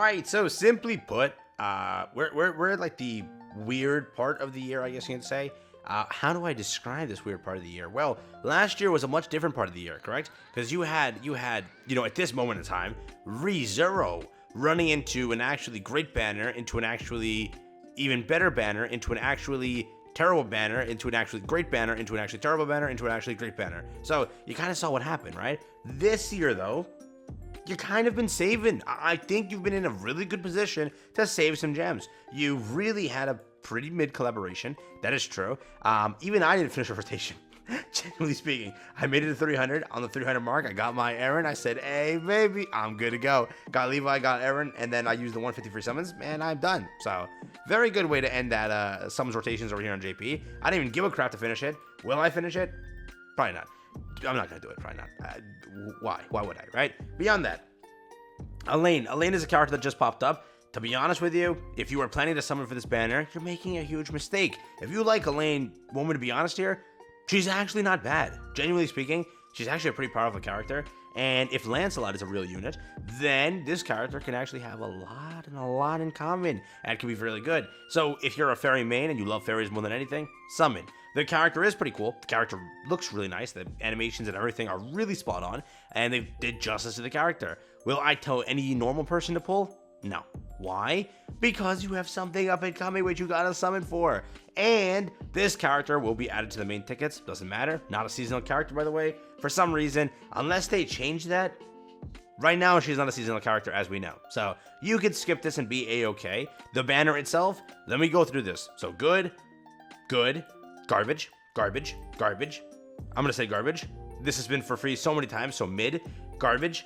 right, so simply put, we're at like the weird part of the year, I guess you can say. How do I describe this weird part of the year? Well, last year was a much different part of the year, correct? Because you had, at this moment in time, ReZero running into an actually great banner, into an actually even better banner, into an actually terrible banner, into an actually great banner, into an actually terrible banner, into an actually great banner. So you kind of saw what happened, right? This year, though, you kind of been saving. I think you've been in a really good position to save some gems. You really had a pretty mid collaboration. That is true. Even I didn't finish a rotation. Genuinely speaking, I made it to 300. On the 300 mark, I got my Aaron. I said, hey, baby, I'm good to go. Got Levi, got Aaron, and then I used the 150 free summons, and I'm done. So, very good way to end that summons rotations over here on JP. I didn't even give a crap to finish it. Will I finish it? Probably not. I'm not going to do it. Probably not. Why? Why would I, right? Beyond that, Elaine. Elaine is a character that just popped up. To be honest with you, if you were planning to summon for this banner, you're making a huge mistake. If you like Elaine, want me to be honest here, she's actually not bad. Genuinely speaking, she's actually a pretty powerful character. And if Lancelot is a real unit, then this character can actually have a lot in common. And it can be really good. So if you're a fairy main and you love fairies more than anything, summon. The character is pretty cool. The character looks really nice. The animations and everything are really spot on. And they did justice to the character. Will I tell any normal person to pull? No. Why? Because you have something up and coming which you gotta summon for. And this character will be added to the main tickets. Doesn't matter. Not a seasonal character, by the way. For some reason, unless they change that, right now she's not a seasonal character as we know. So you could skip this and be a-okay. The banner itself, let me go through this. So good, garbage. I'm gonna say garbage. This has been for free so many times. So mid, garbage.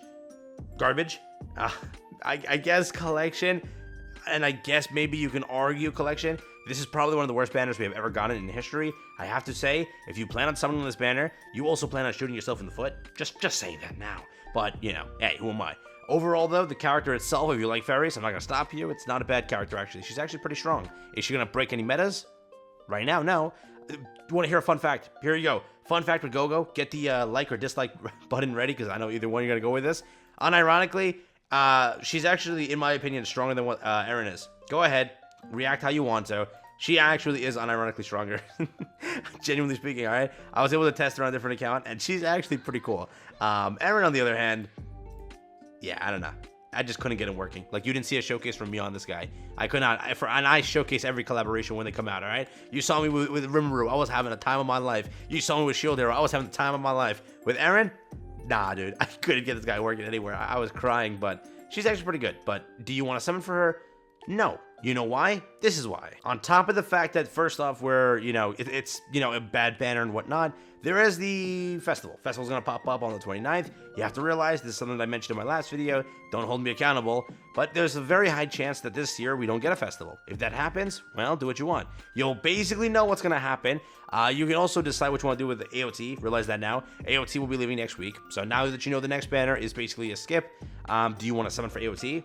I guess collection, and I guess maybe you can argue collection. This is probably one of the worst banners we have ever gotten in history. I have to say, if you plan on summoning this banner, you also plan on shooting yourself in the foot. Just saying that now. But, hey, who am I? Overall, though, the character itself, if you like fairies, I'm not going to stop you. It's not a bad character, actually. She's actually pretty strong. Is she going to break any metas? Right now, no. You want to hear a fun fact? Here you go. Fun fact with GoGo. Get the like or dislike button ready, because I know either one you're going to go with this. Unironically, she's actually, in my opinion, stronger than what Aaron is. Go ahead. React how you want to. She actually is unironically stronger. Genuinely speaking, all right? I was able to test her on a different account, and she's actually pretty cool. Aaron, on the other hand, yeah, I don't know. I just couldn't get it working. Like, you didn't see a showcase from me on this guy. I could not. And I showcase every collaboration when they come out, all right? You saw me with Rimuru. I was having a time of my life. You saw me with Shield Hero. I was having the time of my life. With Aaron, nah, dude. I couldn't get this guy working anywhere. I was crying, but she's actually pretty good. But do you want to summon for her? No. You know why? This is why. On top of the fact that, first off, we're, it's a bad banner and whatnot, there is the festival. Festival's going to pop up on the 29th. You have to realize, this is something that I mentioned in my last video. Don't hold me accountable. But there's a very high chance that this year we don't get a festival. If that happens, well, do what you want. You'll basically know what's going to happen. You can also decide what you want to do with the AOT. Realize that now. AOT will be leaving next week. So now that you know the next banner is basically a skip, do you want to summon for AOT?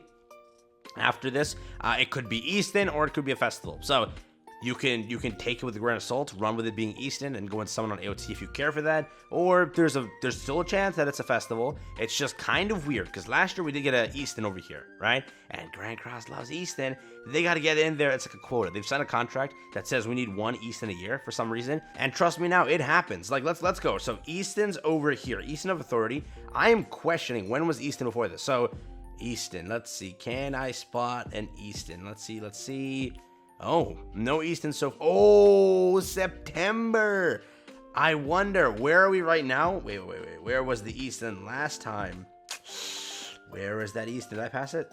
After this, it could be Easton or it could be a festival. So you can take it with a grain of salt, run with it being Easton, and go and summon on AOT if you care for that. Or there's still a chance that it's a festival. It's just kind of weird because last year we did get a Easton over here, right? And Grand Cross loves Easton. They got to get in there. It's like a quota. They've signed a contract that says we need one Easton a year for some reason. And trust me now, it happens. Like, let's go. So Easton's over here. Easton of Authority. I am questioning, when was Easton before this? So Easton, let's see. Can I spot an Easton? Let's see. Oh, no Easton oh, September. I wonder, where are we right now? Wait. Where was the Easton last time? Where is that Easton? Did I pass it?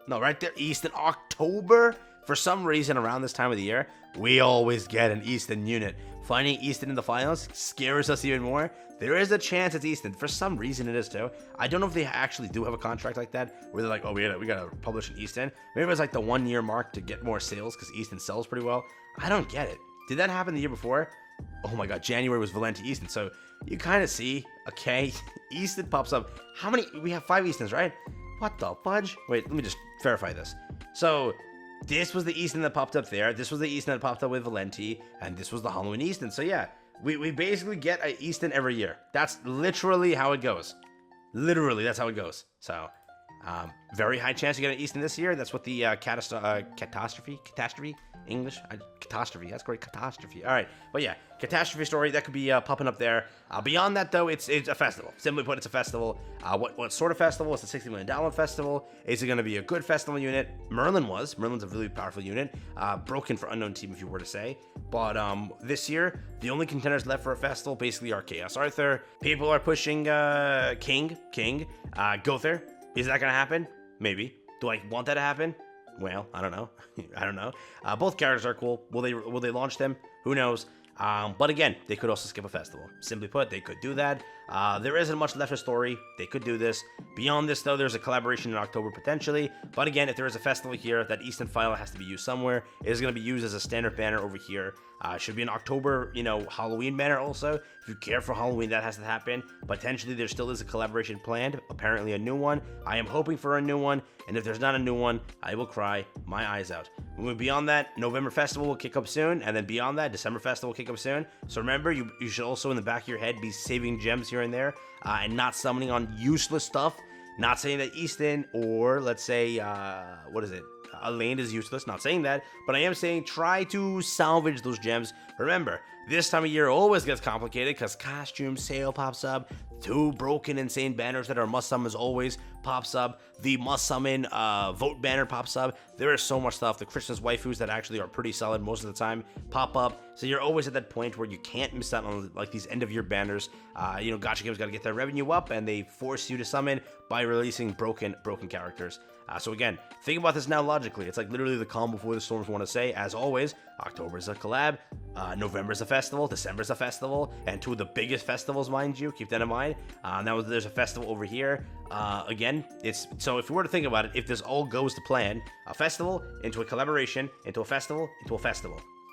No, right there. Easton, October. For some reason, around this time of the year, we always get an Easton unit. Finding Easton in the finals scares us even more. There is a chance it's Easton. For some reason, it is too. I don't know if they actually do have a contract like that, where they're like, oh, we gotta publish an Easton. Maybe it was like the 1 year mark to get more sales, because Easton sells pretty well. I don't get it. Did that happen the year before? Oh my god, January was Valenti Easton. So you kind of see, okay, Easton pops up. How many? We have 5 Eastons, right? What the fudge? Wait, let me just verify this. So this was the Easton that popped up there. This was the Easton that popped up with Valenti. And this was the Halloween Easton. So yeah, we basically get an Easton every year. That's literally how it goes. Literally, that's how it goes. So Very high chance you get an Easton this year. That's what the catastrophe English catastrophe. That's great, catastrophe. All right, but yeah, catastrophe story that could be popping up there. Beyond that though, it's a festival. Simply put, it's a festival. What sort of festival? It's a $60 million festival. Is it going to be a good festival unit? Merlin's a really powerful unit. Broken for unknown team, if you were to say. But this year, the only contenders left for a festival basically are Chaos Arthur. People are pushing King, Gother. Is that going to happen? Maybe. Do I want that to happen? Well, I don't know. I don't know. Both characters are cool. Will they launch them? Who knows? But again, they could also skip a festival. Simply put, they could do that. There isn't much left of story. They could do this. Beyond this, though, there's a collaboration in October potentially. But again, if there is a festival here, that Easton file has to be used somewhere. It is going to be used as a standard banner over here. Should be an October, Halloween banner also. If you care for Halloween, that has to happen. Potentially, there still is a collaboration planned. Apparently, a new one. I am hoping for a new one. And if there's not a new one, I will cry my eyes out. Moving beyond that, November Festival will kick up soon. And then beyond that, December Festival will kick up soon. So remember, you should also in the back of your head be saving gems here and there. And not summoning on useless stuff. Not saying that Easton or let's say, Elaine is useless. Not saying that, but I am saying try to salvage those gems. Remember, this time of year always gets complicated because costume sale pops up. 2 broken insane banners that are must summons always pops up. The must summon vote banner pops up. There is so much stuff. The Christmas waifus that actually are pretty solid most of the time pop up. So you're always at that point where you can't miss out on like these end of year banners. Gacha games got to get their revenue up, and they force you to summon by releasing broken characters. So again, think about this now logically. It's like literally the calm before the storms want to say. As always, October is a collab, November is a festival, December is a festival, and 2 of the biggest festivals, mind you. Keep that in mind. Now there's a festival over here. Again, so if we were to think about it, if this all goes to plan, a festival into a collaboration, into a festival,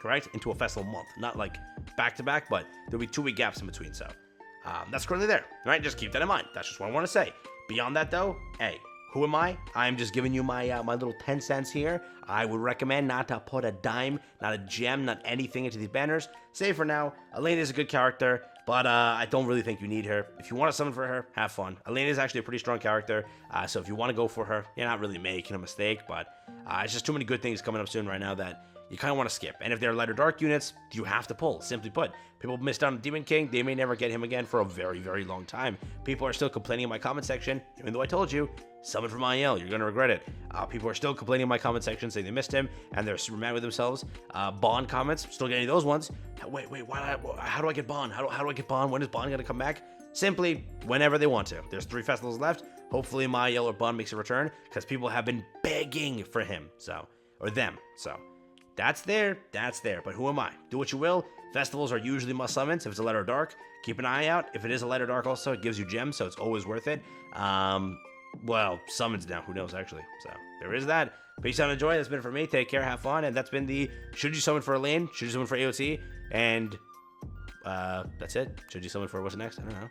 correct? Into a festival month. Not like back to back, but there'll be 2-week gaps in between. So that's currently there. All right, just keep that in mind. That's just what I want to say. Beyond that though, hey, who am I? I'm just giving you my my little 10 cents here. I would recommend not to put a dime, not a gem, not anything into these banners. Say for now, Elaine is a good character, but I don't really think you need her. If you want to summon for her, have fun. Elaine is actually a pretty strong character, so if you want to go for her, you're not really making a mistake, but it's just too many good things coming up soon right now that you kind of want to skip. And if they're lighter dark units, you have to pull. Simply put, people missed out on Demon King. They may never get him again for a very, very long time. People are still complaining in my comment section, even though I told you, summon from IL, you're going to regret it. People are still complaining in my comment section saying they missed him, and they're super mad with themselves. Bond comments, still getting those ones. Wait, how do I get Bond? How do I get Bond? When is Bond going to come back? Simply, whenever they want to. There's 3 festivals left. Hopefully my or Bond makes a return, because people have been begging for him, or them, so. That's there. But who am I? Do what you will. Festivals are usually must summons. If it's a light or dark, keep an eye out. If it is a light or dark also, it gives you gems, so it's always worth it. Well, summons now. Who knows, actually. So there is that. Peace out and enjoy. That's been it for me. Take care. Have fun. And that's been the should you summon for Elaine? Should you summon for AOT? And that's it. Should you summon for what's next? I don't know.